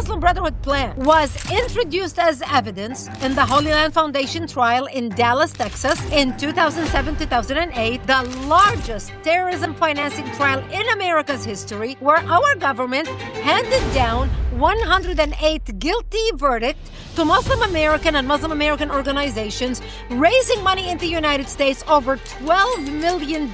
Muslim Brotherhood plan was introduced as evidence in the Holy Land Foundation trial in Dallas, Texas in 2007-2008, the largest terrorism financing trial in America's history, where our government handed down 108 guilty verdicts to Muslim American and Muslim American organizations, raising money in the United States, over $12 million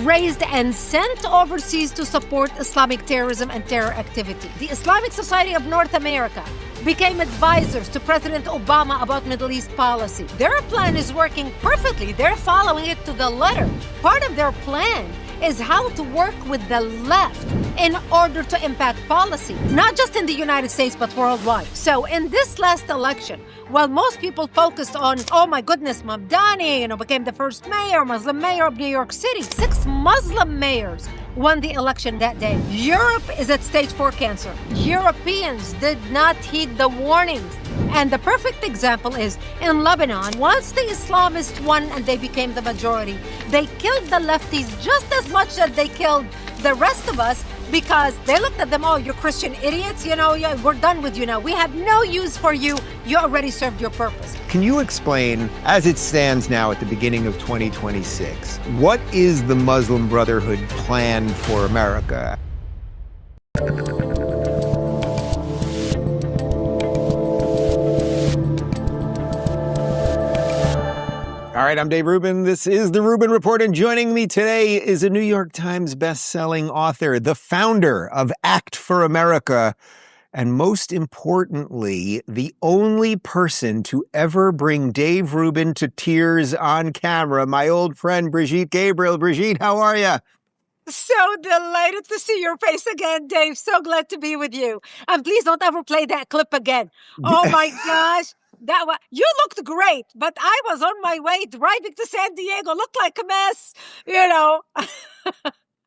raised and sent overseas to support Islamic terrorism and terror activity. The Islamic Society of North America became advisors to President Obama about Middle East policy. Their plan is working perfectly. They're following it to the letter. Part of their plan is how to work with the left in order to impact policy, not just in the United States, but worldwide. So in this last election, while most people focused on, oh my goodness, Mamdani, became the first Muslim mayor of New York City, 6 Muslim mayors won the election that day. Europe is at stage 4 cancer. Europeans did not heed the warnings. And the perfect example is in Lebanon. Once the Islamists won and they became the majority, they killed the lefties just as much as they killed the rest of us, because they looked at them, oh, you're Christian idiots, we're done with you now. We have no use for you. You already served your purpose. Can you explain, as it stands now at the beginning of 2026, what is the Muslim Brotherhood plan for America? All right, I'm Dave Rubin. This is The Rubin Report, and joining me today is a New York Times best-selling author, the founder of Act for America, and most importantly, the only person to ever bring Dave Rubin to tears on camera, my old friend Brigitte Gabriel. Brigitte, how are you? So delighted to see your face again, Dave. So glad to be with you. And please don't ever play that clip again. Oh my gosh. You looked great, but I was on my way driving to San Diego, looked like a mess,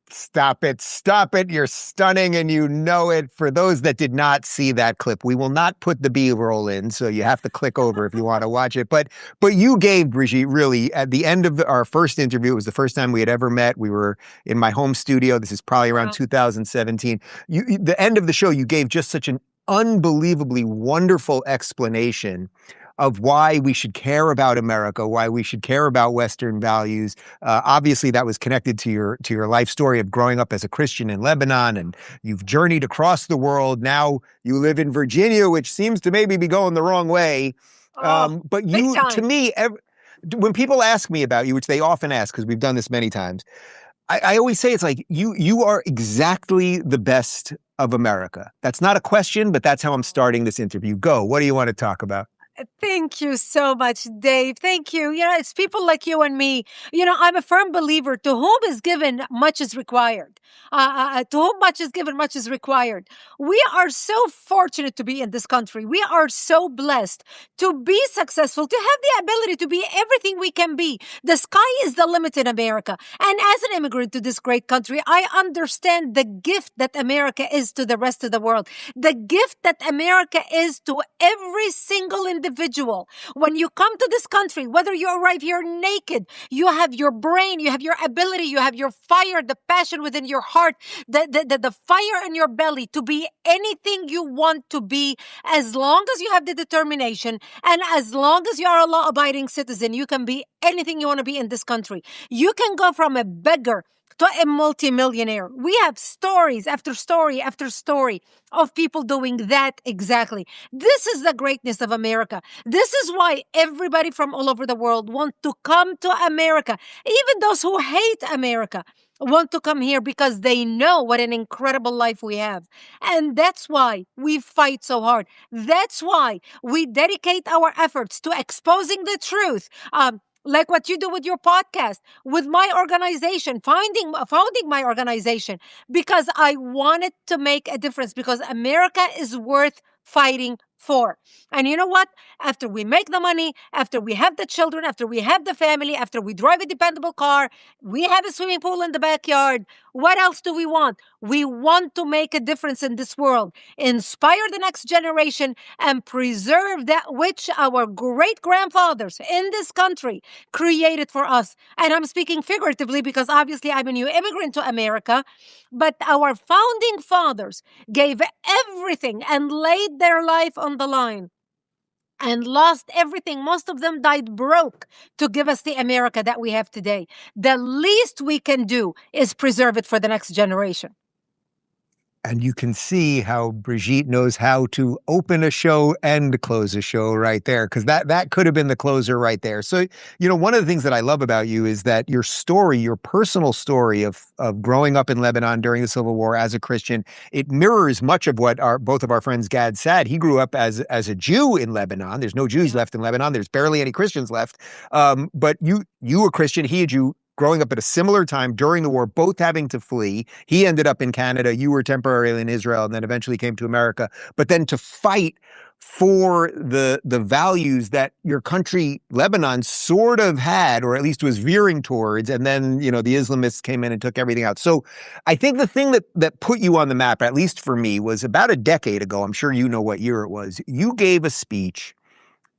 Stop it. You're stunning and you know it. For those that did not see that clip, we will not put the B-roll in, so you have to click over if you want to watch it. But you gave, Brigitte, really, at the end of our first interview, it was the first time we had ever met. We were in my home studio. This is probably around 2017. The end of the show, you gave just such an unbelievably wonderful explanation of why we should care about America, why we should care about Western values. Obviously, that was connected to your life story of growing up as a Christian in Lebanon, and you've journeyed across the world. Now you live in Virginia, which seems to maybe be going the wrong way. But you, to me, when people ask me about you, which they often ask because we've done this many times, I always say it's like you are exactly the best of America. That's not a question, but that's how I'm starting this interview. Go. What do you want to talk about? Thank you so much, Dave. Thank you. It's people like you and me. I'm a firm believer, to whom is given, much is required. To whom much is given, much is required. We are so fortunate to be in this country. We are so blessed to be successful, to have the ability to be everything we can be. The sky is the limit in America. And as an immigrant to this great country, I understand the gift that America is to the rest of the world. The gift that America is to every single individual. When you come to this country, whether you arrive here naked, you have your brain, you have your ability, you have your fire, the passion within your heart, the fire in your belly to be anything you want to be, as long as you have the determination and as long as you are a law-abiding citizen. You can be anything you want to be in this country. You can go from a beggar to a multimillionaire. We have stories after story after story of people doing that exactly. This is the greatness of America. This is why everybody from all over the world want to come to America. Even those who hate America want to come here because they know what an incredible life we have. And that's why we fight so hard. That's why we dedicate our efforts to exposing the truth. Like what you do with your podcast, with my organization, founding my organization, because I wanted to make a difference, because America is worth fighting for. And you know what? After we make the money, after we have the children, after we have the family, after we drive a dependable car, we have a swimming pool in the backyard, what else do we want? We want to make a difference in this world, inspire the next generation, and preserve that which our great grandfathers in this country created for us. And I'm speaking figuratively because obviously I'm a new immigrant to America, but our founding fathers gave everything and laid their life on the line and lost everything. Most of them died broke to give us the America that we have today. The least we can do is preserve it for the next generation. And you can see how Brigitte knows how to open a show and close a show right there, because that could have been the closer right there. So, one of the things that I love about you is that your story, your personal story of growing up in Lebanon during the Civil War as a Christian, it mirrors much of what both of our friends Gad said. He grew up as a Jew in Lebanon. There's no Jews left in Lebanon. There's barely any Christians left. But you a Christian, he a Jew, growing up at a similar time during the war, both having to flee. He ended up in Canada. You were temporarily in Israel and then eventually came to America. But then to fight for the values that your country, Lebanon, sort of had, or at least was veering towards. And then, the Islamists came in and took everything out. So I think the thing that put you on the map, at least for me, was about a decade ago. I'm sure you know what year it was. You gave a speech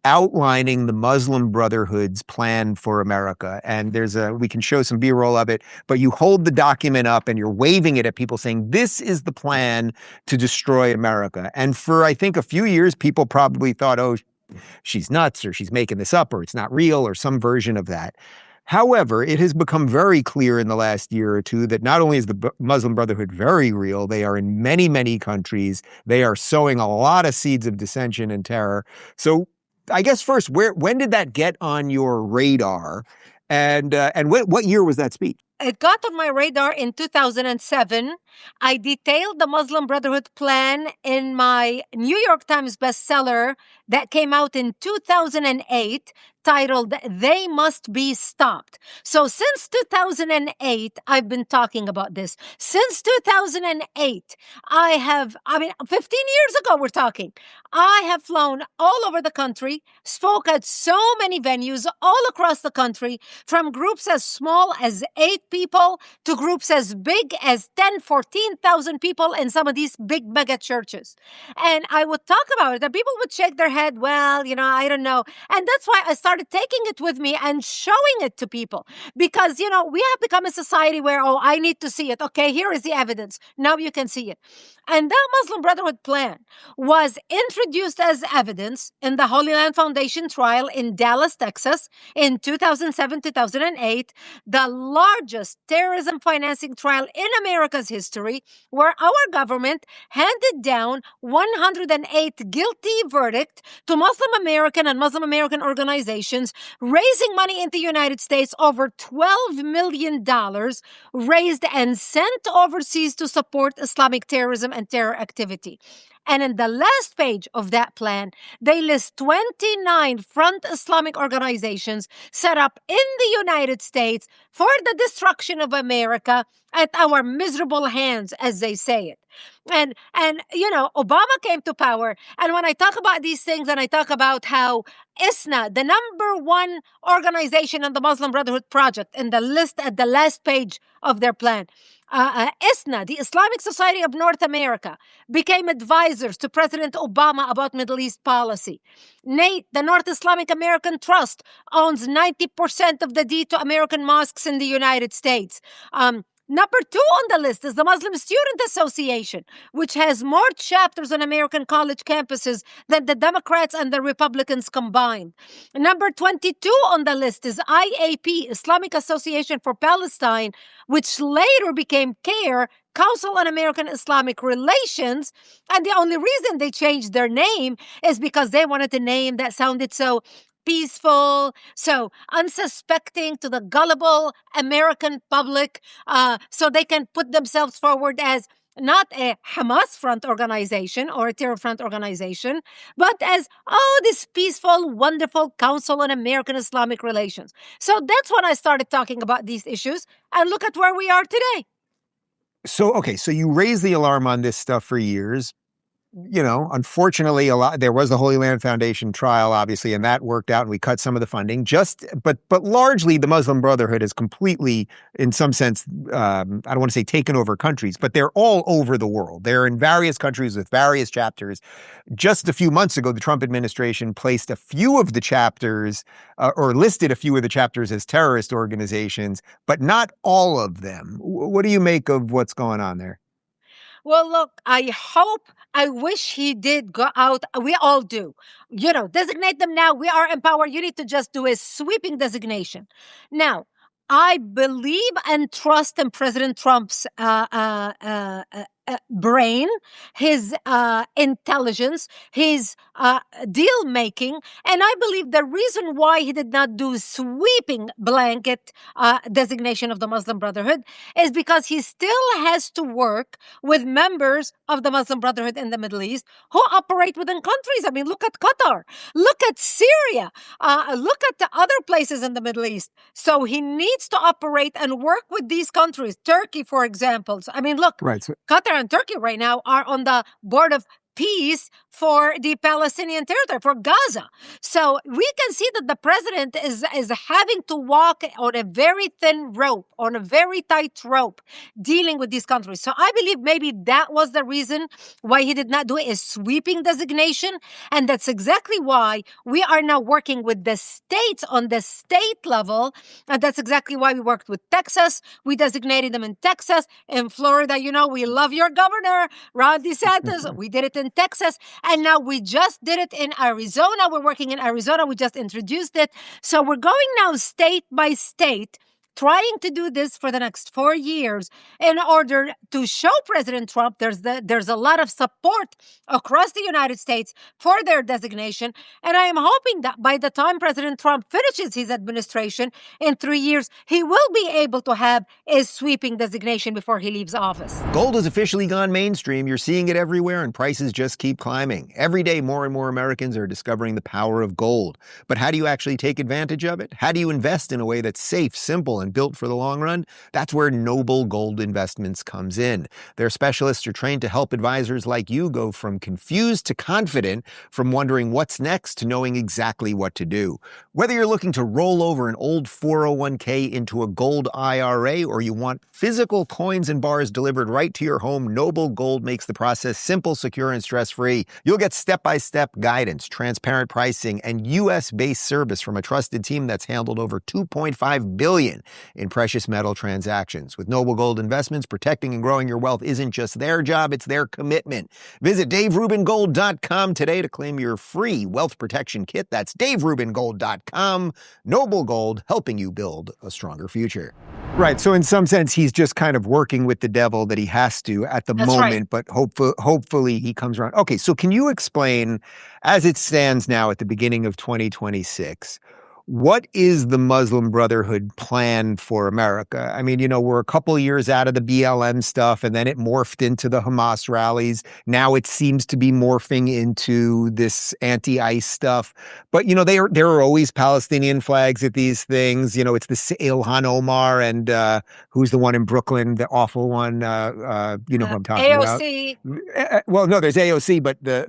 outlining the Muslim Brotherhood's plan for America. And we can show some B-roll of it, but you hold the document up and you're waving it at people saying, this is the plan to destroy America. And for, I think, a few years, people probably thought, oh, she's nuts, or she's making this up, or it's not real, or some version of that. However, it has become very clear in the last year or two that not only is the Muslim Brotherhood very real, they are in many, many countries. They are sowing a lot of seeds of dissension and terror. So I guess first, when did that get on your radar, and what year was that speech? It got on my radar in 2007. I detailed the Muslim Brotherhood plan in my New York Times bestseller that came out in 2008, titled "They Must Be Stopped." So since 2008, I've been talking about this. Since 2008, 15 years ago, we're talking. I have flown all over the country, spoke at so many venues all across the country, from groups as small as 8 people to groups as big as 10, 14,000 people in some of these big mega churches. And I would talk about it, and people would shake their head, well, I don't know. And that's why I started taking it with me and showing it to people. Because, we have become a society where, I need to see it. Okay, here is the evidence. Now you can see it. And that Muslim Brotherhood plan was introduced as evidence in the Holy Land Foundation trial in Dallas, Texas in 2007, 2008, the largest terrorism financing trial in America's history, where our government handed down 108 guilty verdict to Muslim American and Muslim American organizations, raising money in the United States, over $12 million raised and sent overseas to support Islamic terrorism and terror activity. And in the last page of that plan, they list 29 front Islamic organizations set up in the United States for the destruction of America at our miserable hands, as they say it. And Obama came to power. And when I talk about these things, and I talk about how ISNA, the number one organization on the Muslim Brotherhood Project, in the list at the last page of their plan, ISNA, the Islamic Society of North America, became advisors to President Obama about Middle East policy. NATE, the North Islamic American Trust, owns 90% of the deed to American mosques in the United States. Number 2 on the list is the Muslim Student Association, which has more chapters on American college campuses than the Democrats and the Republicans combined. Number 22 on the list is IAP, Islamic Association for Palestine, which later became CAIR, Council on American Islamic Relations. And the only reason they changed their name is because they wanted a name that sounded so peaceful, so unsuspecting to the gullible American public, so they can put themselves forward as not a Hamas front organization or a terror front organization, but as, this peaceful, wonderful Council on American Islamic Relations. So that's when I started talking about these issues, and look at where we are today. So, okay, so you raised the alarm on this stuff for years. unfortunately, there was the Holy Land Foundation trial, obviously, and that worked out, and we cut some of the funding. But largely, the Muslim Brotherhood has completely, in some sense, I don't want to say taken over countries, but they're all over the world. They're in various countries with various chapters. Just a few months ago, the Trump administration placed a few of the chapters, or listed a few of the chapters as terrorist organizations, but not all of them. What do you make of what's going on there? Well, look, I wish he did go out. We all do. Designate them now. We are empowered. You need to just do a sweeping designation. Now, I believe and trust in President Trump's brain, his intelligence, his deal making. And I believe the reason why he did not do sweeping blanket designation of the Muslim Brotherhood is because he still has to work with members of the Muslim Brotherhood in the Middle East who operate within countries. I mean, look at Qatar, look at Syria, look at the other places in the Middle East. So he needs to operate and work with these countries. Turkey, for example. I mean, look, Right. So, Qatar and Turkey right now are on the board of peace for the Palestinian territory, for Gaza. So we can see that the president is having to walk on a very thin rope, on a very tight rope, dealing with these countries. So I believe maybe that was the reason why he did not do a sweeping designation. And that's exactly why we are now working with the states on the state level. And that's exactly why we worked with Texas. We designated them in Texas. In Florida, we love your governor, Ron DeSantis. We did it in Texas. And now we just did it in Arizona. We're working in Arizona. We just introduced it. So we're going now state by state, trying to do this for the next 4 years in order to show President Trump there's a lot of support across the United States for their designation. And I am hoping that by the time President Trump finishes his administration in 3 years, he will be able to have a sweeping designation before he leaves office. Gold has officially gone mainstream. You're seeing it everywhere, and prices just keep climbing. Every day, more and more Americans are discovering the power of gold. But how do you actually take advantage of it? How do you invest in a way that's safe, simple, and built for the long run? That's where Noble Gold Investments comes in. Their specialists are trained to help advisors like you go from confused to confident, from wondering what's next to knowing exactly what to do. Whether you're looking to roll over an old 401k into a gold IRA, or you want physical coins and bars delivered right to your home, Noble Gold makes the process simple, secure, and stress-free. You'll get step-by-step guidance, transparent pricing, and U.S.-based service from a trusted team that's handled over $2.5 billion in precious metal transactions. With Noble Gold Investments, protecting and growing your wealth isn't just their job, it's their commitment. Visit DaveRubinGold.com today to claim your free wealth protection kit. That's DaveRubinGold.com. Noble Gold, helping you build a stronger future. Right. So in some sense, he's just kind of working with the devil that he has to at the That's moment, right. but hopefully he comes around. Okay, so can you explain, as it stands now at the beginning of 2026, what is the Muslim Brotherhood plan for America? I mean, we're a couple of years out of the BLM stuff, and then it morphed into the Hamas rallies. Now it seems to be morphing into this anti-ICE stuff. But, there are always Palestinian flags at these things. It's the Ilhan Omar and who's the one in Brooklyn, the awful one, who I'm talking about. AOC. Well, no, there's AOC, but the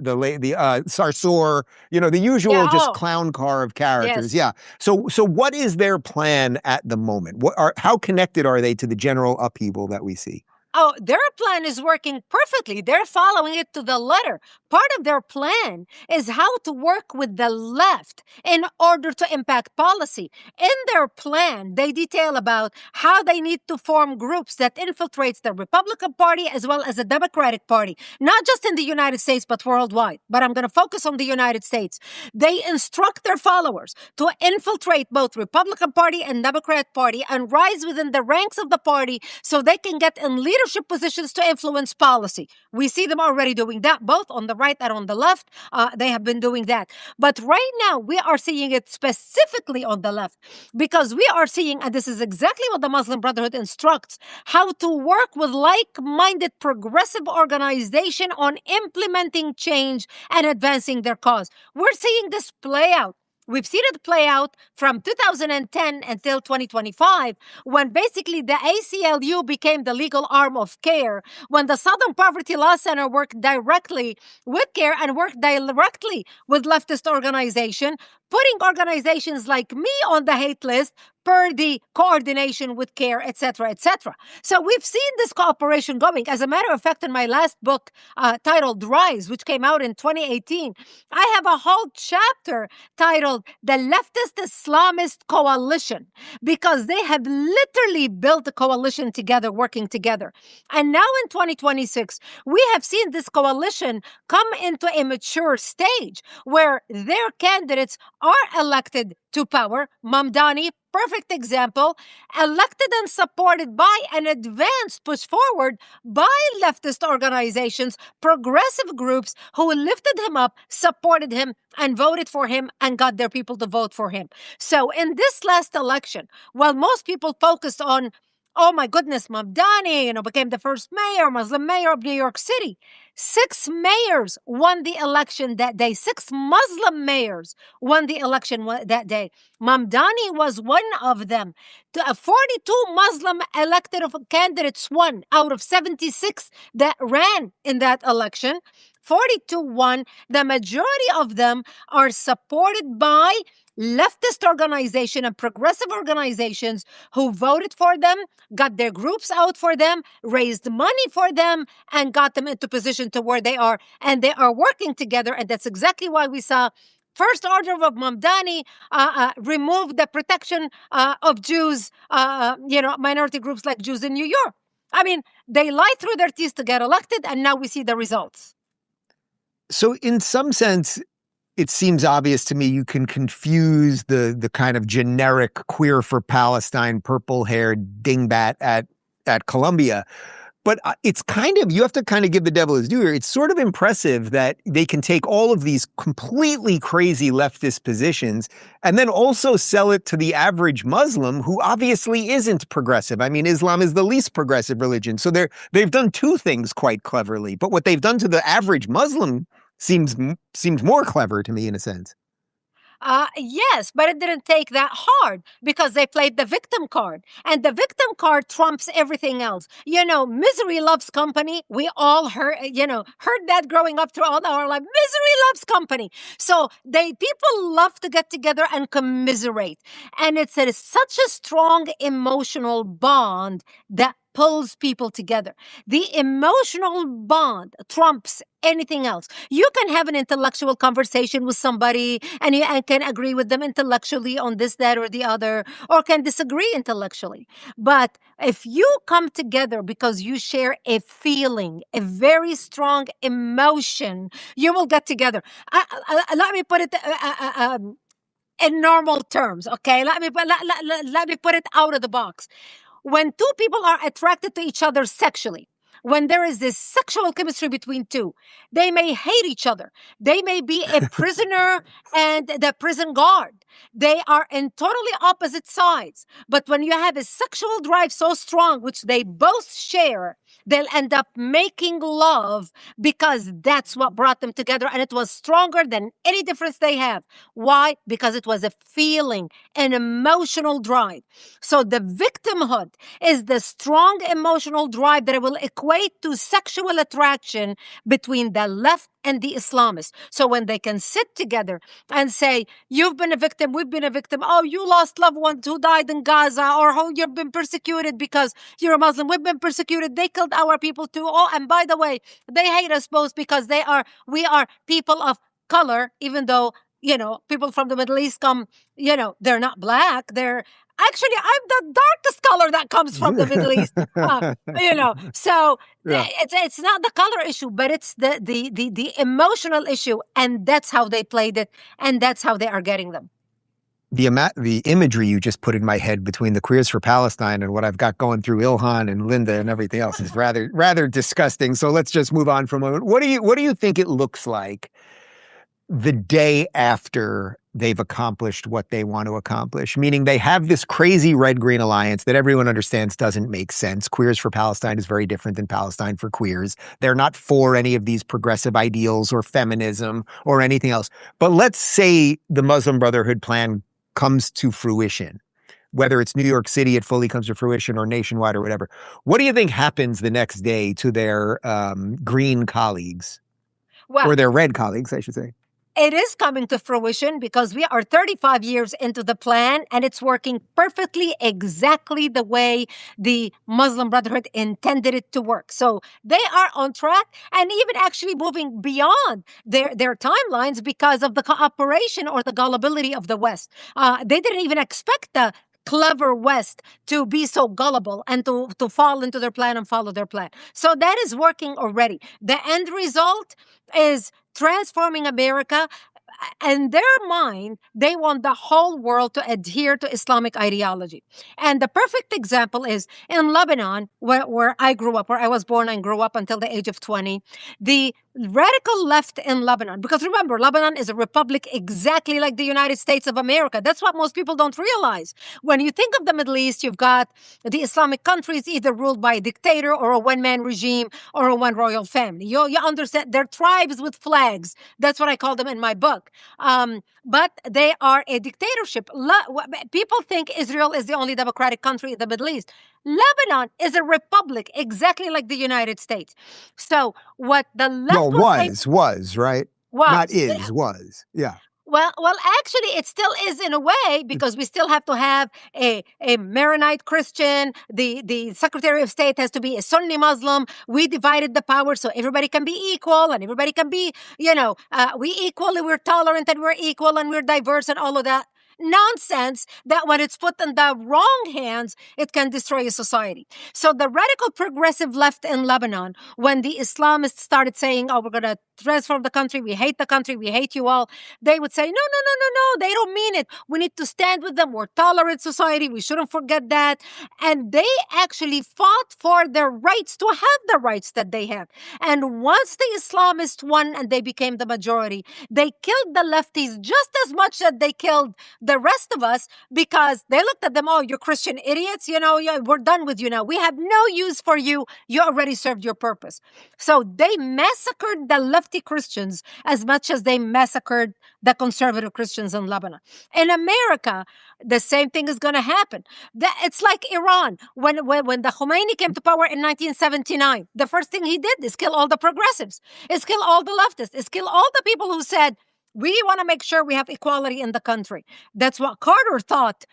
Sarsour, the usual Yeah. just Oh, clown car of characters. yes. Yeah. So what is their plan at the moment? How connected are they to the general upheaval that we see? Oh, their plan is working perfectly. They're following it to the letter. Part of their plan is how to work with the left in order to impact policy. In their plan, they detail about how they need to form groups that infiltrates the Republican Party as well as the Democratic Party, not just in the United States, but worldwide. But I'm going to focus on the United States. They instruct their followers to infiltrate both Republican Party and Democrat Party and rise within the ranks of the party so they can get in leadership positions to influence policy. We see them already doing that, both on the right and on the left. They have been doing that. But right now, we are seeing it specifically on the left because we are seeing, and this is exactly what the Muslim Brotherhood instructs, how to work with like-minded progressive organization on implementing change and advancing their cause. We're seeing this play out We've seen it play out from 2010 until 2025, when basically the ACLU became the legal arm of CARE, when the Southern Poverty Law Center worked directly with CARE and worked directly with leftist organization, putting organizations like me on the hate list per the coordination with CARE, etc., etc. So we've seen this cooperation going. As a matter of fact, in my last book titled Rise, which came out in 2018, I have a whole chapter titled The Leftist Islamist Coalition, because they have literally built a coalition together, working together. And now in 2026, we have seen this coalition come into a mature stage where their candidates are elected to power. Mamdani, perfect example, elected and supported by an advanced push forward by leftist organizations, progressive groups who lifted him up, supported him, and voted for him and got their people to vote for him. So in this last election, while most people focused on, oh my goodness, Mamdani, became the first mayor, Muslim mayor of New York City, 6 mayors won the election that day. 6 Muslim mayors won the election that day. Mamdani was one of them. 42 Muslim elected candidates won out of 76 that ran in that election. 42 won. The majority of them are supported by leftist organizations and progressive organizations who voted for them, got their groups out for them, raised money for them, and got them into position to where they are. And they are working together. And that's exactly why we saw First Order of Mamdani remove the protection of Jews, minority groups like Jews in New York. I mean, they lied through their teeth to get elected, and now we see the results. So in some sense, it seems obvious to me you can confuse the kind of generic queer for Palestine, purple-haired dingbat at Columbia. But it's you have to kind of give the devil his due here. It's sort of impressive that they can take all of these completely crazy leftist positions and then also sell it to the average Muslim who obviously isn't progressive. I mean, Islam is the least progressive religion. So they've done two things quite cleverly. But what they've done to the average Muslim seems more clever to me in a sense. Yes, but it didn't take that hard because they played the victim card. And the victim card trumps everything else. Misery loves company. We all heard that growing up through all our life. Misery loves company. So people love to get together and commiserate. And it's such a strong emotional bond that pulls people together. The emotional bond trumps anything else. You can have an intellectual conversation with somebody and you can agree with them intellectually on this, that, or the other, or can disagree intellectually. But if you come together because you share a feeling, a very strong emotion, you will get together. Let me put it in normal terms, okay? Let me put it out of the box. When two people are attracted to each other sexually, when there is this sexual chemistry between two, they may hate each other. They may be a prisoner and the prison guard. They are in totally opposite sides. But when you have a sexual drive so strong, which they both share, they'll end up making love because that's what brought them together. And it was stronger than any difference they have. Why? Because it was a feeling, an emotional drive. So the victimhood is the strong emotional drive that will equate to sexual attraction between the left and the Islamists. So when they can sit together and say, you've been a victim, we've been a victim. Oh, you lost loved ones who died in Gaza, or how you've been persecuted because you're a Muslim. We've been persecuted. They killed our people too. Oh, and by the way, they hate us both because we are people of color, even though, people from the Middle East come, they're not black. Actually, I'm the darkest color that comes from the Middle East. So yeah. It's not the color issue, but it's the emotional issue, and that's how they played it, and that's how they are getting them. The imagery you just put in my head between the Queers for Palestine and what I've got going through Ilhan and Linda and everything else is rather disgusting. So let's just move on for a moment. What do you think it looks like the day after they've accomplished what they want to accomplish, meaning they have this crazy red-green alliance that everyone understands doesn't make sense. Queers for Palestine is very different than Palestine for queers. They're not for any of these progressive ideals or feminism or anything else. But let's say the Muslim Brotherhood plan comes to fruition, whether it's New York City, it fully comes to fruition, or nationwide or whatever. What do you think happens the next day to their green colleagues? Well, or their red colleagues, I should say? it is coming to fruition because we are 35 years into the plan and it's working perfectly exactly the way the Muslim Brotherhood intended it to work. So they are on track and even actually moving beyond their timelines because of the cooperation or the gullibility of the West. They didn't even expect the clever West to be so gullible and to fall into their plan and follow their plan. So that is working already. The end result is transforming America. In their mind, they want the whole world to adhere to Islamic ideology. And the perfect example is in Lebanon, where I grew up, where I was born and grew up until the age of 20, the radical left in Lebanon, because remember, Lebanon is a republic exactly like the United States of America. That's what most people don't realize. When you think of the Middle East, you've got the Islamic countries either ruled by a dictator or a one-man regime or a one royal family. You understand? They're tribes with flags. That's what I call them in my book. But they are a dictatorship. People think Israel is the only democratic country in the Middle East. Lebanon is a republic, exactly like the United States. So what the left was, right? Not is, was. Yeah. Well, actually, it still is in a way because we still have to have a Maronite Christian. The Secretary of State has to be a Sunni Muslim. We divided the power so everybody can be equal and everybody can be, we're tolerant and we're equal and we're diverse and all of that. Nonsense that when it's put in the wrong hands, it can destroy a society. So the radical progressive left in Lebanon, when the Islamists started saying, oh, we're going to transform the country, we hate you all, they would say, no, they don't mean it. We need to stand with them. We're a tolerant society. We shouldn't forget that. And they actually fought for their rights to have the rights that they have. And once the Islamists won and they became the majority, they killed the lefties just as much as they killed the rest of us because they looked at them, oh, you're Christian idiots, we're done with you now. We have no use for you. You already served your purpose. So they massacred the lefty Christians as much as they massacred the conservative Christians in Lebanon. In America, the same thing is going to happen. It's like Iran. When the Khomeini came to power in 1979, the first thing he did is kill all the progressives, is kill all the leftists, is kill all the people who said, we want to make sure we have equality in the country. That's what Carter thought,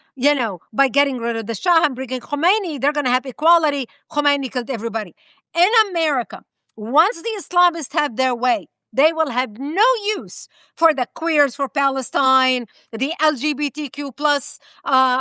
by getting rid of the Shah and bringing Khomeini, they're going to have equality. Khomeini killed everybody. In America, once the Islamists have their way, they will have no use for the queers for Palestine, the LGBTQ plus,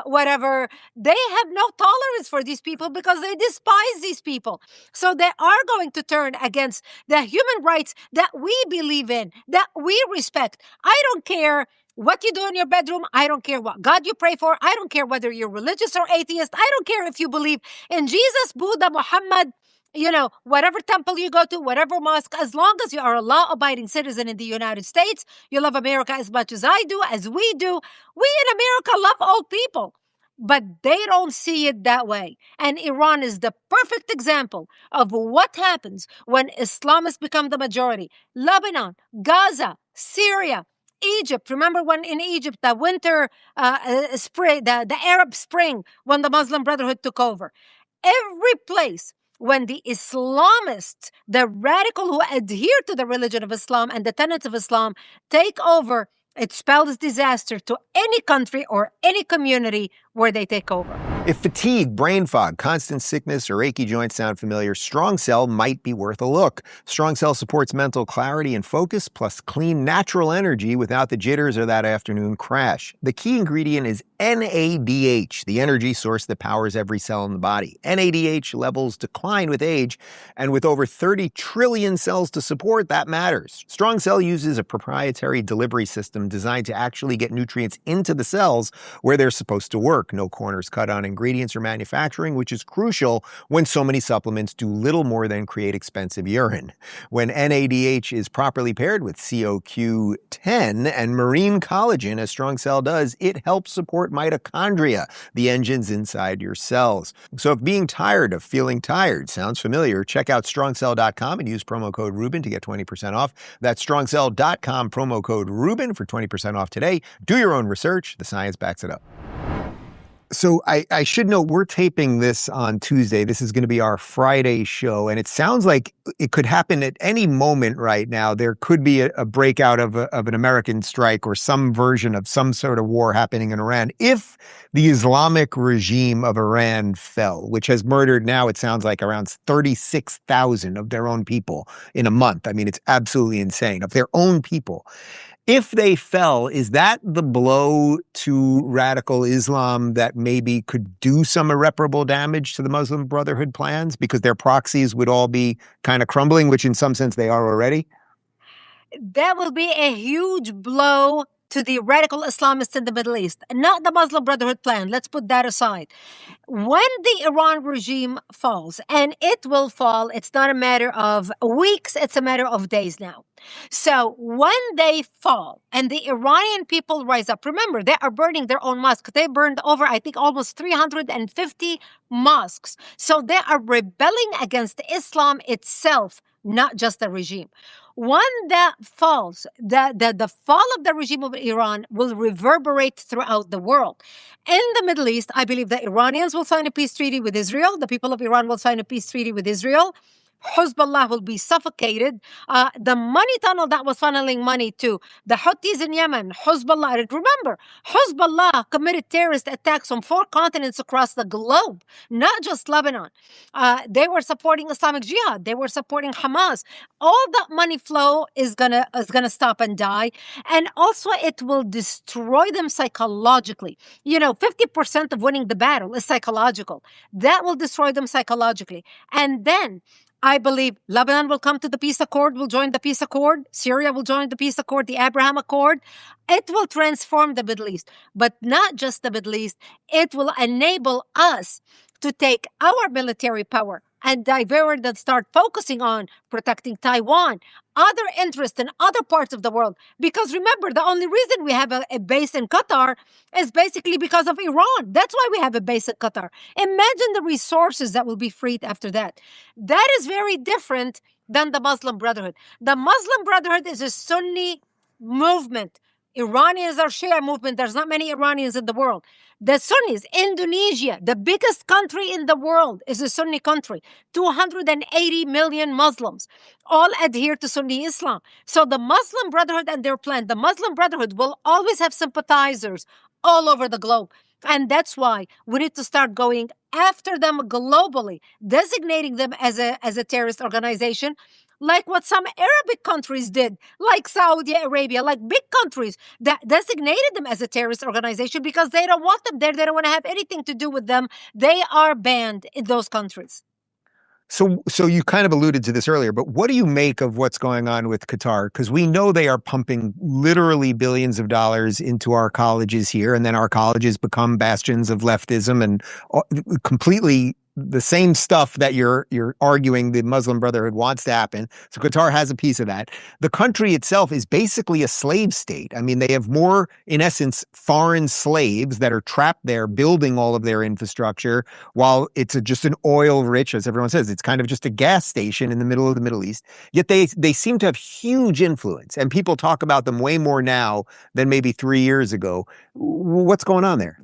whatever. They have no tolerance for these people because they despise these people. So they are going to turn against the human rights that we believe in, that we respect. I don't care what you do in your bedroom. I don't care what God you pray for. I don't care whether you're religious or atheist. I don't care if you believe in Jesus, Buddha, Muhammad, whatever temple you go to, whatever mosque, as long as you are a law-abiding citizen in the United States, you love America as much as I do, as we do. We in America love all people, but they don't see it that way. And Iran is the perfect example of what happens when Islamists become the majority. Lebanon, Gaza, Syria, Egypt. Remember when in Egypt, the winter spring, the Arab Spring, when the Muslim Brotherhood took over. Every place when the Islamists, the radical who adhere to the religion of Islam and the tenets of Islam, take over, it spells disaster to any country or any community where they take over. If fatigue, brain fog, constant sickness, or achy joints sound familiar, Strong Cell might be worth a look. Strong Cell supports mental clarity and focus, plus clean, natural energy without the jitters or that afternoon crash. The key ingredient is NADH, the energy source that powers every cell in the body. NADH levels decline with age, and with over 30 trillion cells to support, that matters. Strong Cell uses a proprietary delivery system designed to actually get nutrients into the cells where they're supposed to work. No corners cut on ingredients. ingredients or manufacturing, which is crucial when so many supplements do little more than create expensive urine. When NADH is properly paired with CoQ10 and marine collagen, as Strong Cell does, it helps support mitochondria, the engines inside your cells. So if being tired of feeling tired sounds familiar, check out strongcell.com and use promo code Rubin to get 20% off. That's strongcell.com, promo code Rubin for 20% off today. Do your own research. The science backs it up. So I should note we're taping this on Tuesday. This is going to be our Friday show, and it sounds like it could happen at any moment right now. There could be a breakout of an American strike or some version of some sort of war happening in Iran if the Islamic regime of Iran fell, which has murdered now, it sounds like, around 36,000 of their own people in a month. I mean, it's absolutely insane, of their own people. If they fell, is that the blow to radical Islam that maybe could do some irreparable damage to the Muslim Brotherhood plans because their proxies would all be kind of crumbling, which in some sense they are already? That will be a huge blow to the radical Islamists in the Middle East, not the Muslim Brotherhood plan. Let's put that aside. When the Iran regime falls, and it will fall, it's not a matter of weeks, it's a matter of days now. So when they fall and the Iranian people rise up, remember, they are burning their own mosques. They burned over, I think, almost 350 mosques. So they are rebelling against Islam itself, not just the regime. When that falls, the fall of the regime of Iran will reverberate throughout the world. In the Middle East, I believe the Iranians will sign a peace treaty with Israel. The people of Iran will sign a peace treaty with Israel. Hezbollah will be suffocated. The money tunnel that was funneling money to the Houthis in Yemen, Hezbollah. Remember, Hezbollah committed terrorist attacks on 4 continents across the globe, not just Lebanon. They were supporting Islamic Jihad. They were supporting Hamas. All that money flow is gonna stop and die, and also it will destroy them psychologically. 50% of winning the battle is psychological. That will destroy them psychologically, and then I believe Lebanon will come to the peace accord, will join the peace accord. Syria will join the peace accord, the Abraham Accord. It will transform the Middle East, but not just the Middle East. It will enable us to take our military power and divert and start focusing on protecting Taiwan, other interests in other parts of the world. Because remember, the only reason we have a base in Qatar is basically because of Iran. That's why we have a base in Qatar. Imagine the resources that will be freed after that. That is very different than the Muslim Brotherhood. The Muslim Brotherhood is a Sunni movement. Iranians are Shia movement. There's not many Iranians in the world. The Sunnis, Indonesia, the biggest country in the world, is a Sunni country. 280 million Muslims all adhere to Sunni Islam. So the Muslim Brotherhood and their plan, the Muslim Brotherhood will always have sympathizers all over the globe. And that's why we need to start going after them globally, designating them as a terrorist organization, like what some Arabic countries did, like Saudi Arabia, like big countries that designated them as a terrorist organization because they don't want them there. They don't want to have anything to do with them. They are banned in those countries. So you kind of alluded to this earlier, but what do you make of what's going on with Qatar? Because we know they are pumping literally billions of dollars into our colleges here, and then our colleges become bastions of leftism and completely the same stuff that you're arguing the Muslim Brotherhood wants to happen. So Qatar has a piece of that. The country itself is basically a slave state. I mean, they have more, in essence, foreign slaves that are trapped there building all of their infrastructure while it's just an oil-rich, as everyone says, it's kind of just a gas station in the middle of the Middle East. Yet they seem to have huge influence, and people talk about them way more now than maybe 3 years ago. What's going on there?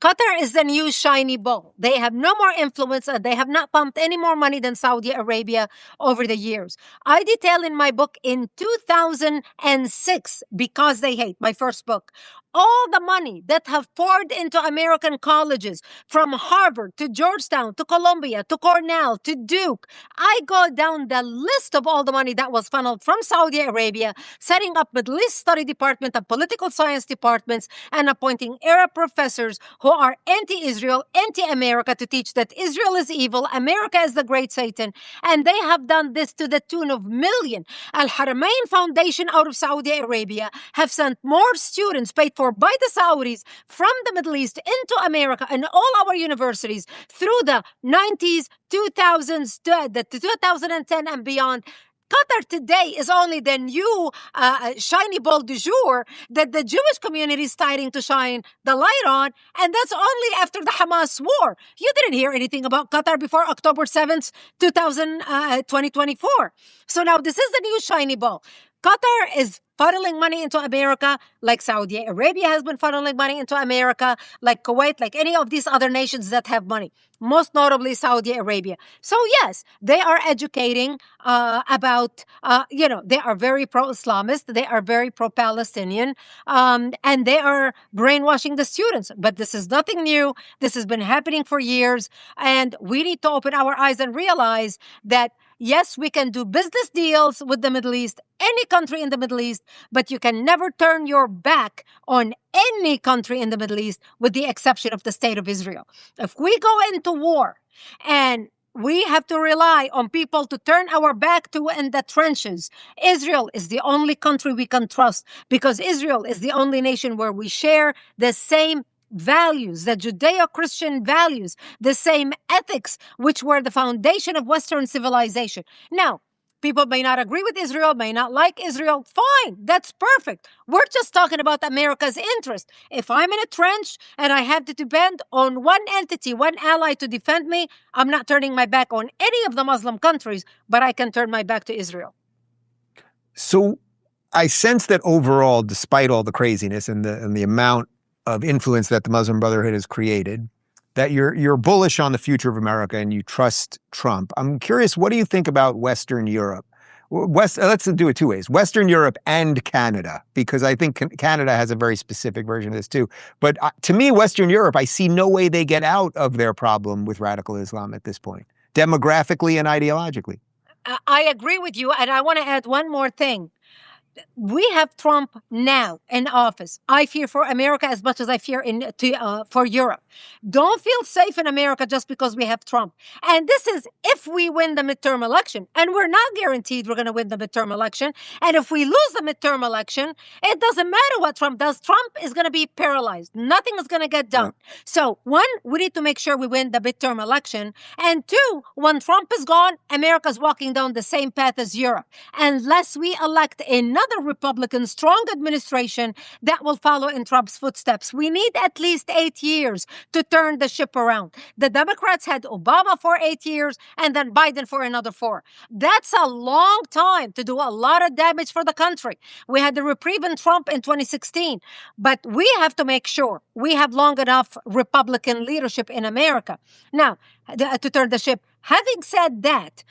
Qatar is the new shiny ball. They have no more influence and they have not pumped any more money than Saudi Arabia over the years. I detail in my book in 2006, Because They Hate, my first book, all the money that have poured into American colleges, from Harvard to Georgetown to Columbia to Cornell to Duke. I go down the list of all the money that was funneled from Saudi Arabia, setting up Middle East Study Department and political science departments, and appointing Arab professors who who are anti-Israel, anti-America, to teach that Israel is evil, America is the great Satan, and they have done this to the tune of millions. Al-Haramain Foundation out of Saudi Arabia have sent more students paid for by the Saudis from the Middle East into America and all our universities through the 90s, 2000s, the 2010 and beyond. Qatar today is only the new shiny ball du jour that the Jewish community is starting to shine the light on, and that's only after the Hamas war. You didn't hear anything about Qatar before October 7th, 2024. So now this is the new shiny ball. Qatar is funneling money into America like Saudi Arabia has been funneling money into America, like Kuwait, like any of these other nations that have money, most notably Saudi Arabia. So yes, they are educating about, they are very pro-Islamist, they are very pro-Palestinian, and they are brainwashing the students. But this is nothing new. This has been happening for years, and we need to open our eyes and realize that yes, we can do business deals with the Middle East, any country in the Middle East, but you can never turn your back on any country in the Middle East with the exception of the State of Israel. If we go into war and we have to rely on people to turn our back to in the trenches, Israel is the only country we can trust because Israel is the only nation where we share the same values, the Judeo-Christian values, the same ethics, which were the foundation of Western civilization. Now, people may not agree with Israel, may not like Israel. Fine, that's perfect. We're just talking about America's interest. If I'm in a trench and I have to depend on one entity, one ally to defend me, I'm not turning my back on any of the Muslim countries, but I can turn my back to Israel. So I sense that overall, despite all the craziness and the amount of influence that the Muslim Brotherhood has created, that you're bullish on the future of America and you trust Trump. I'm curious, what do you think about Western Europe? Let's do it two ways, Western Europe and Canada, because I think Canada has a very specific version of this too. But to me, Western Europe, I see no way they get out of their problem with radical Islam at this point, demographically and ideologically. I agree with you, and I want to add one more thing. We have Trump now in office. I fear for America as much as I fear for Europe. Don't feel safe in America just because we have Trump. And this is if we win the midterm election. And we're not guaranteed we're going to win the midterm election. And if we lose the midterm election, it doesn't matter what Trump does. Trump is going to be paralyzed. Nothing is going to get done. Yeah. So, one, we need to make sure we win the midterm election. And two, when Trump is gone, America's walking down the same path as Europe. Unless we elect another Republican strong administration that will follow in Trump's footsteps. We need at least 8 years to turn the ship around. The Democrats had Obama for 8 years and then Biden for another 4. That's a long time to do a lot of damage for the country. We had the reprieve in Trump in 2016, but we have to make sure we have long enough Republican leadership in America. Now, to turn the ship. Having said that,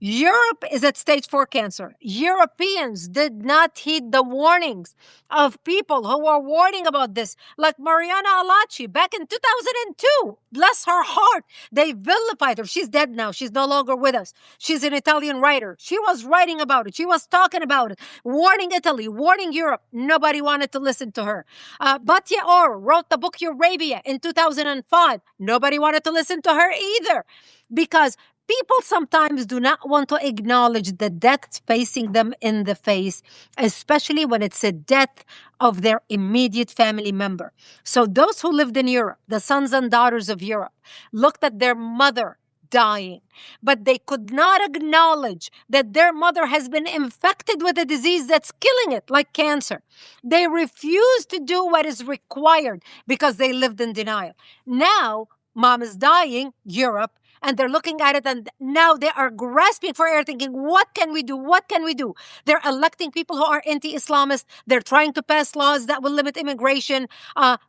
Europe is at stage 4 cancer. Europeans did not heed the warnings of people who were warning about this, like Mariana Alachi back in 2002. Bless her heart. They vilified her. She's dead now. She's no longer with us. She's an Italian writer. She was writing about it. She was talking about it, warning Italy, warning Europe. Nobody wanted to listen to her. Batya Or wrote the book Eurabia in 2005. Nobody wanted to listen to her either, because people sometimes do not want to acknowledge the death facing them in the face, especially when it's a death of their immediate family member. So those who lived in Europe, the sons and daughters of Europe, looked at their mother dying, but they could not acknowledge that their mother has been infected with a disease that's killing it, like cancer. They refused to do what is required because they lived in denial. Now, mom is dying, Europe, and they're looking at it, and now they are grasping for air, thinking, what can we do? What can we do? They're electing people who are anti-Islamist. They're trying to pass laws that will limit immigration.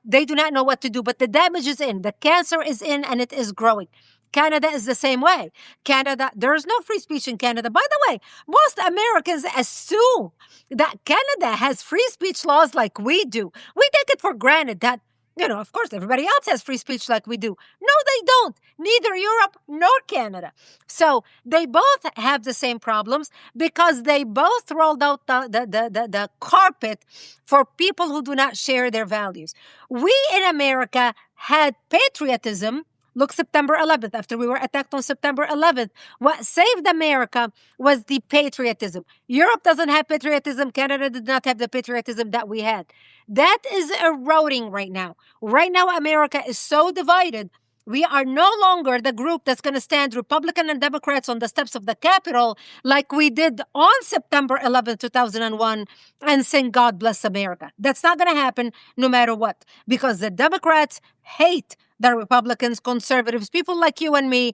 They do not know what to do, but the damage is in. The cancer is in, and it is growing. Canada is the same way. Canada, there is no free speech in Canada. By the way, most Americans assume that Canada has free speech laws like we do. We take it for granted that Of course, everybody else has free speech like we do. No, they don't. Neither Europe nor Canada. So they both have the same problems because they both rolled out the carpet for people who do not share their values. We in America had patriotism. Look, September 11th, after we were attacked on September 11th, what saved America was the patriotism. Europe doesn't have patriotism. Canada did not have the patriotism that we had. That is eroding right now. Right now, America is so divided. We are no longer the group that's going to stand Republican and Democrats on the steps of the Capitol like we did on September 11, 2001, and sing God Bless America. That's not going to happen no matter what, because the Democrats hate the Republicans, conservatives, people like you and me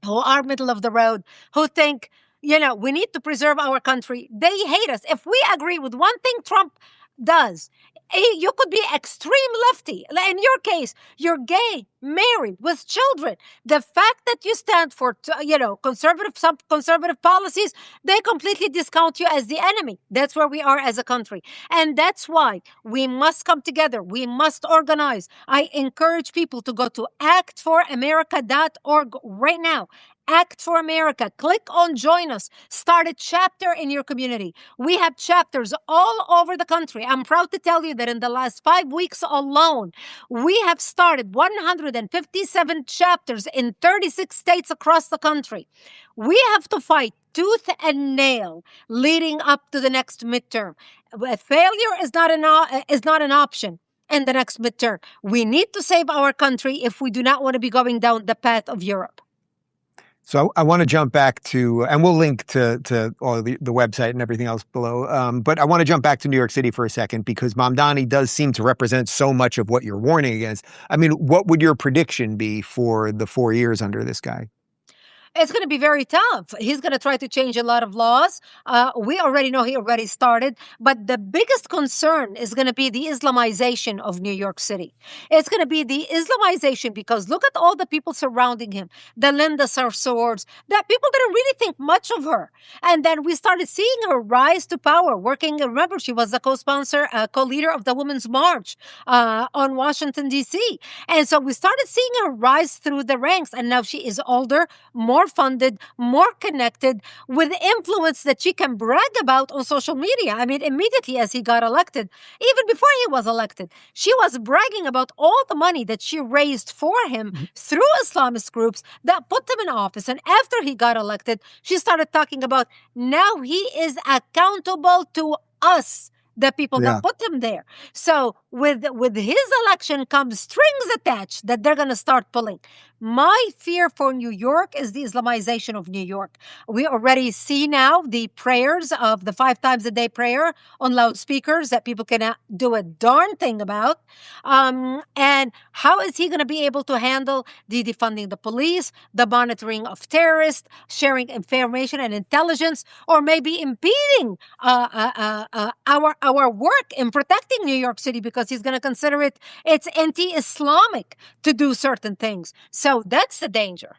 who are middle of the road, who think, we need to preserve our country. They hate us. If we agree with one thing Trump does, you could be extreme lefty. In your case, you're gay, married, with children. The fact that you stand for, some conservative policies, they completely discount you as the enemy. That's where we are as a country. And that's why we must come together. We must organize. I encourage people to go to actforamerica.org right now. Act for America. Click on Join Us. Start a chapter in your community. We have chapters all over the country. I'm proud to tell you that in the last 5 weeks alone, we have started 157 chapters in 36 states across the country. We have to fight tooth and nail leading up to the next midterm. Failure is not an option in the next midterm. We need to save our country if we do not want to be going down the path of Europe. So I want to jump back to, and we'll link to all the website and everything else below. But I want to jump back to New York City for a second because Mamdani does seem to represent so much of what you're warning against. I mean, what would your prediction be for the 4 years under this guy? It's going to be very tough. He's going to try to change a lot of laws. We already know he already started. But the biggest concern is going to be the Islamization of New York City. It's going to be the Islamization because look at all the people surrounding him. The Linda Sarsours, that people didn't really think much of her. And then we started seeing her rise to power, working. Remember, she was the co-sponsor, co-leader of the Women's March on Washington, D.C. And so we started seeing her rise through the ranks. And now she is older, more funded, more connected, with influence that she can brag about on social media. I mean, immediately as he got elected, even before he was elected, she was bragging about all the money that she raised for him through Islamist groups that put him in office. And after he got elected, she started talking about now he is accountable to us, the people that put him there. So with his election comes strings attached that they're going to start pulling. My fear for New York is the Islamization of New York. We already see now the prayers of the 5 times a day prayer on loudspeakers that people cannot do a darn thing about. And how is he going to be able to handle the defunding the police, the monitoring of terrorists, sharing information and intelligence, or maybe impeding our work in protecting New York City because he's going to consider it's anti-Islamic to do certain things. So that's the danger.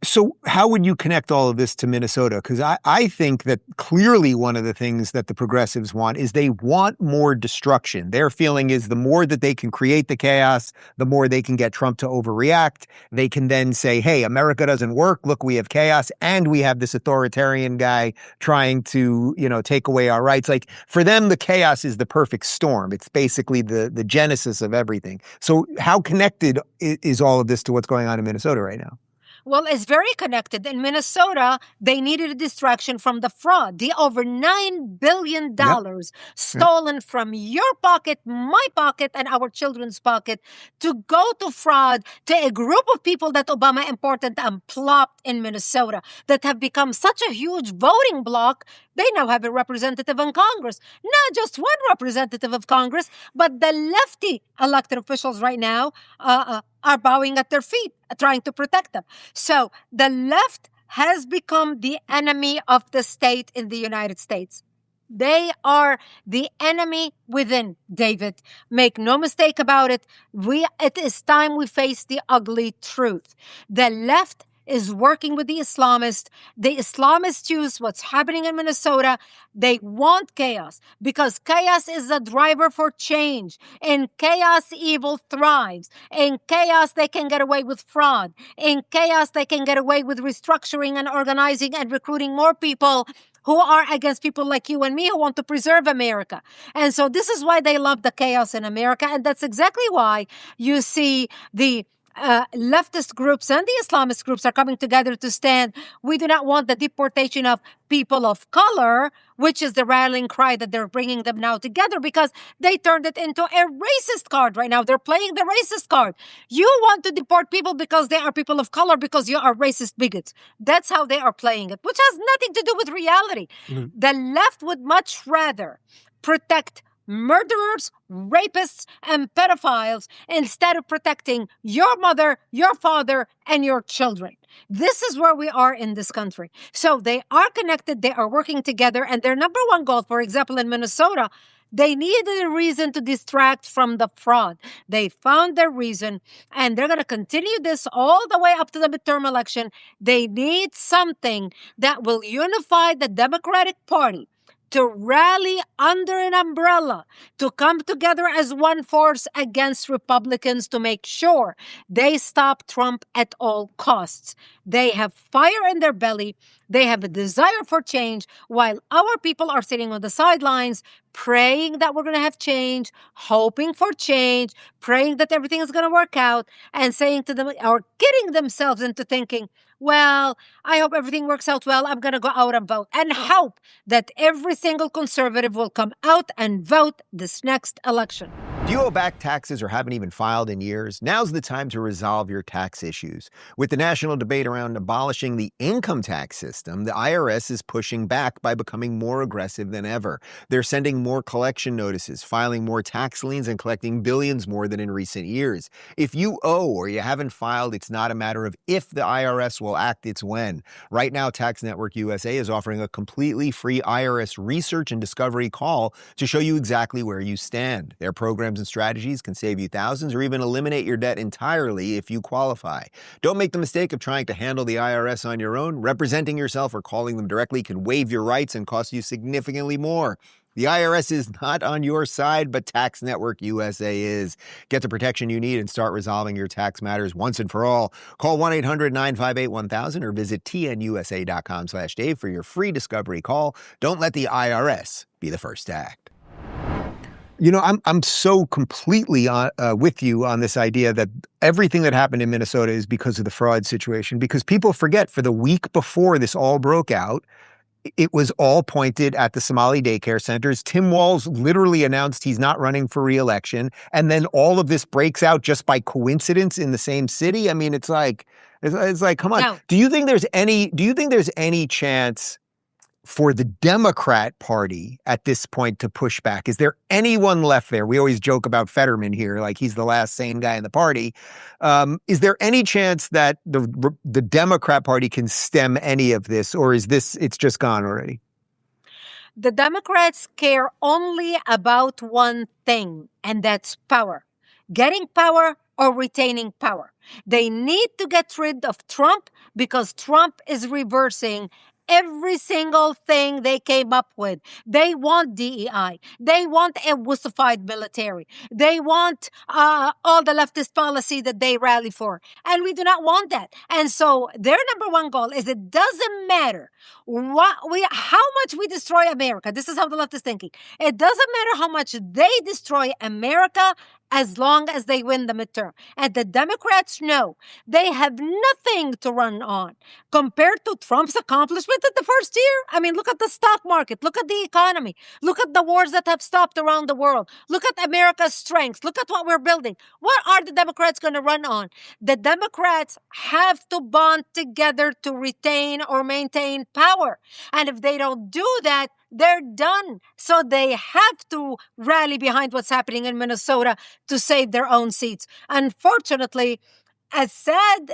So how would you connect all of this to Minnesota? Because I think that clearly one of the things that the progressives want is they want more destruction. Their feeling is the more that they can create the chaos, the more they can get Trump to overreact. They can then say, hey, America doesn't work. Look, we have chaos and we have this authoritarian guy trying to, take away our rights. Like for them, the chaos is the perfect storm. It's basically the genesis of everything. So how connected is all of this to what's going on in Minnesota right now? Well, it's very connected. In Minnesota, they needed a distraction from the fraud. The over $9 billion stolen from your pocket, my pocket, and our children's pocket to go to fraud to a group of people that Obama imported and plopped in Minnesota that have become such a huge voting bloc. They now have a representative in Congress. Not just one representative of Congress, but the lefty elected officials right now are bowing at their feet, trying to protect them. So the left has become the enemy of the state in the United States. They are the enemy within, David. Make no mistake about it. It is time we face the ugly truth. The left is working with the Islamists. The Islamists use what's happening in Minnesota. They want chaos because chaos is a driver for change. In chaos, evil thrives. In chaos, they can get away with fraud. In chaos, they can get away with restructuring and organizing and recruiting more people who are against people like you and me who want to preserve America. And so this is why they love the chaos in America. And that's exactly why you see the leftist groups and the Islamist groups are coming together to stand. We do not want the deportation of people of color, which is the rallying cry that they're bringing them now together because they turned it into a racist card right now. They're playing the racist card. You want to deport people because they are people of color because you are racist bigots. That's how they are playing it, which has nothing to do with reality. Mhm. The left would much rather protect murderers, rapists, and pedophiles instead of protecting your mother, your father, and your children. This is where we are in this country. So they are connected, they are working together, and their number one goal, for example, in Minnesota, they needed a reason to distract from the fraud. They found their reason, and they're going to continue this all the way up to the midterm election. They need something that will unify the Democratic Party to rally under an umbrella, to come together as one force against Republicans to make sure they stop Trump at all costs. They have fire in their belly. They have a desire for change, while our people are sitting on the sidelines praying that we're going to have change, hoping for change, praying that everything is going to work out, and saying to them, or getting themselves into thinking, well, I hope everything works out well. I'm going to go out and vote, and hope that every single conservative will come out and vote this next election. Do you owe back taxes or haven't even filed in years? Now's the time to resolve your tax issues. With the national debate around abolishing the income tax system, the IRS is pushing back by becoming more aggressive than ever. They're sending more collection notices, filing more tax liens, and collecting billions more than in recent years. If you owe or you haven't filed, it's not a matter of if the IRS will act, it's when. Right now, Tax Network USA is offering a completely free IRS research and discovery call to show you exactly where you stand. Their programs and strategies can save you thousands or even eliminate your debt entirely if you qualify. Don't make the mistake of trying to handle the IRS on your own. Representing yourself or calling them directly can waive your rights and cost you significantly more. The IRS is not on your side, but Tax Network USA is. Get the protection you need and start resolving your tax matters once and for all. Call 1-800-958-1000 or visit tnusa.com/Dave for your free discovery call. Don't let the IRS be the first to act. You know, I'm so completely with you on this idea that everything that happened in Minnesota is because of the fraud situation, because people forget for the week before this all broke out, it was all pointed at the Somali daycare centers. Tim Walz literally announced he's not running for re-election. And then all of this breaks out just by coincidence in the same city. I mean, it's like, come on. No. Do you think there's any chance for the Democrat Party at this point to push back? Is there anyone left there? We always joke about Fetterman here, like he's the last sane guy in the party. Is there any chance that the Democrat Party can stem any of this, or it's just gone already? The Democrats care only about one thing, and that's power. Getting power or retaining power. They need to get rid of Trump because Trump is reversing every single thing they came up with. They want DEI. They want a wussified military. They want all the leftist policy that they rally for. And we do not want that. And so their number one goal is it doesn't matter how much we destroy America. This is how the left is thinking. It doesn't matter how much they destroy America as long as they win the midterm. And the Democrats know they have nothing to run on compared to Trump's accomplishment in the first year. I mean, look at the stock market. Look at the economy. Look at the wars that have stopped around the world. Look at America's strengths. Look at what we're building. What are the Democrats going to run on? The Democrats have to bond together to retain or maintain power. And if they don't do that, they're done. So they have to rally behind what's happening in Minnesota to save their own seats. Unfortunately, as sad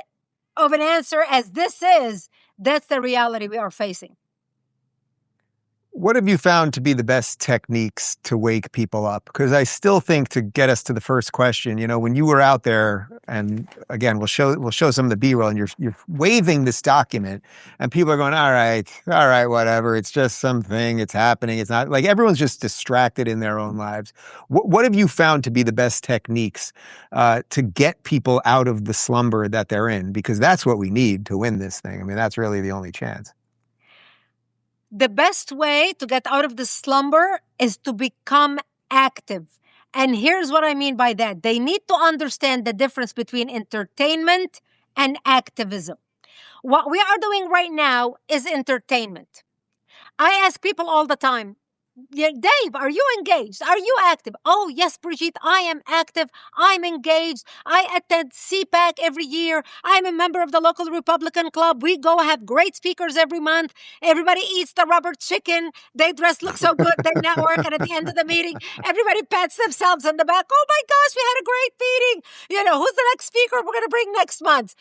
of an answer as this is, that's the reality we are facing. What have you found to be the best techniques to wake people up? Because I still think, to get us to the first question, when you were out there, and again, we'll show some of the B-roll, and you're waving this document, and people are going, all right, whatever. It's just something. It's happening. It's not, like, everyone's just distracted in their own lives. What have you found to be the best techniques to get people out of the slumber that they're in? Because that's what we need to win this thing. I mean, that's really the only chance. The best way to get out of the slumber is to become active. And here's what I mean by that. They need to understand the difference between entertainment and activism. What we are doing right now is entertainment. I ask people all the time, Dave, are you engaged? Are you active? Oh, yes, Brigitte, I am active. I'm engaged. I attend CPAC every year. I'm a member of the local Republican club. We go have great speakers every month. Everybody eats the rubber chicken. They look so good. They network. And at the end of the meeting, everybody pats themselves on the back. Oh, my gosh, we had a great meeting. Who's the next speaker we're going to bring next month?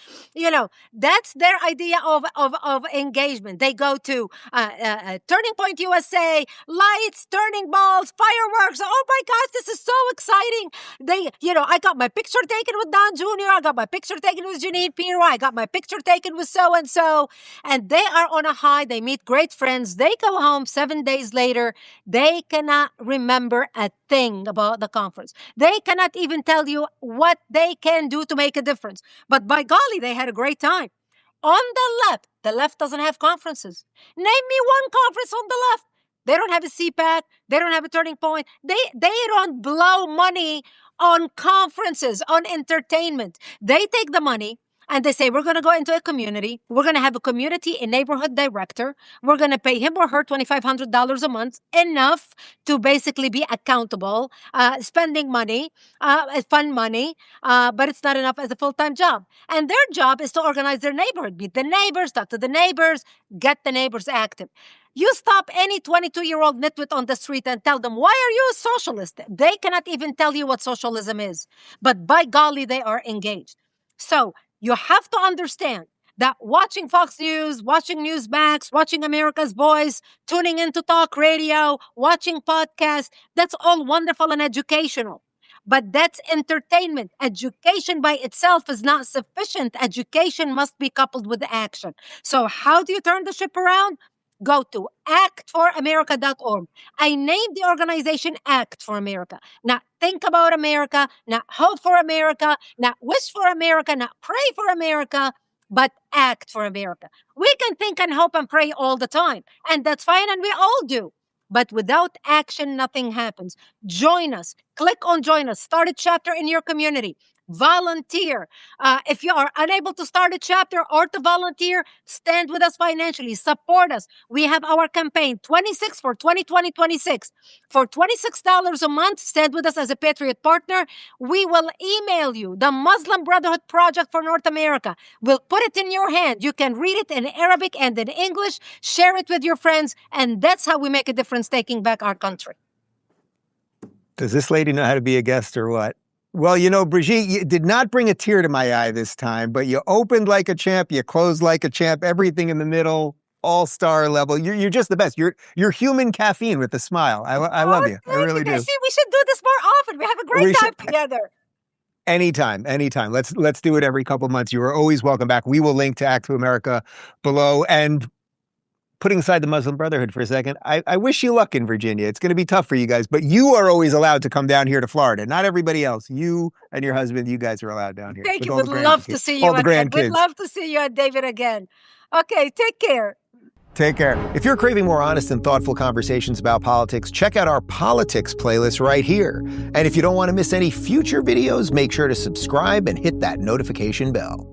That's their idea of engagement. They go to Turning Point USA, lights, turning balls, fireworks. Oh my gosh, this is so exciting. I got my picture taken with Don Jr. I got my picture taken with Janine Pirro. I got my picture taken with so-and-so. And they are on a high. They meet great friends. They go home 7 days later. They cannot remember a thing about the conference. They cannot even tell you what they can do to make a difference. But by golly, they had a great time. On the left doesn't have conferences. Name me one conference on the left. They don't have a CPAC. They don't have a Turning Point. They don't blow money on conferences, on entertainment. They take the money and they say, we're going to go into a community. We're going to have a community and neighborhood director. We're going to pay him or her $2,500 a month, enough to basically be accountable, spending money, fund money, but it's not enough as a full-time job. And their job is to organize their neighborhood, meet the neighbors, talk to the neighbors, get the neighbors active. You stop any 22-year-old nitwit on the street and tell them, why are you a socialist? They cannot even tell you what socialism is. But by golly, they are engaged. So you have to understand that watching Fox News, watching Newsmax, watching America's Voice, tuning into talk radio, watching podcasts, that's all wonderful and educational. But that's entertainment. Education by itself is not sufficient. Education must be coupled with action. So how do you turn the ship around? Go to actforamerica.org. I named the organization Act for America. Not think about America, not hope for America, not wish for America, not pray for America, but act for America. We can think and hope and pray all the time, and that's fine, and we all do. But without action, nothing happens. Join us. Click on Join Us. Start a chapter in your community. Volunteer. If you are unable to start a chapter or to volunteer, stand with us financially. Support us. We have our campaign, 26 for 2020-26. For $26 a month, stand with us as a Patriot partner. We will email you the Muslim Brotherhood Project for North America. We'll put it in your hand. You can read it in Arabic and in English. Share it with your friends. And that's how we make a difference taking back our country. Does this lady know how to be a guest or what? Well, Brigitte, you did not bring a tear to my eye this time, but you opened like a champ, you closed like a champ, everything in the middle, all-star level. You're just the best. You're human caffeine with a smile. I love you. I really do. See, we should do this more often. We have a great time together. Anytime. Let's do it every couple months. You are always welcome back. We will link to Act to America below. And putting aside the Muslim Brotherhood for a second, I wish you luck in Virginia. It's going to be tough for you guys, but you are always allowed to come down here to Florida. Not everybody else. You and your husband, you guys are allowed down here. Thank you. We'd love to see you. All the grandkids. We'd love to see you and David again. Okay, take care. Take care. If you're craving more honest and thoughtful conversations about politics, check out our politics playlist right here. And if you don't want to miss any future videos, make sure to subscribe and hit that notification bell.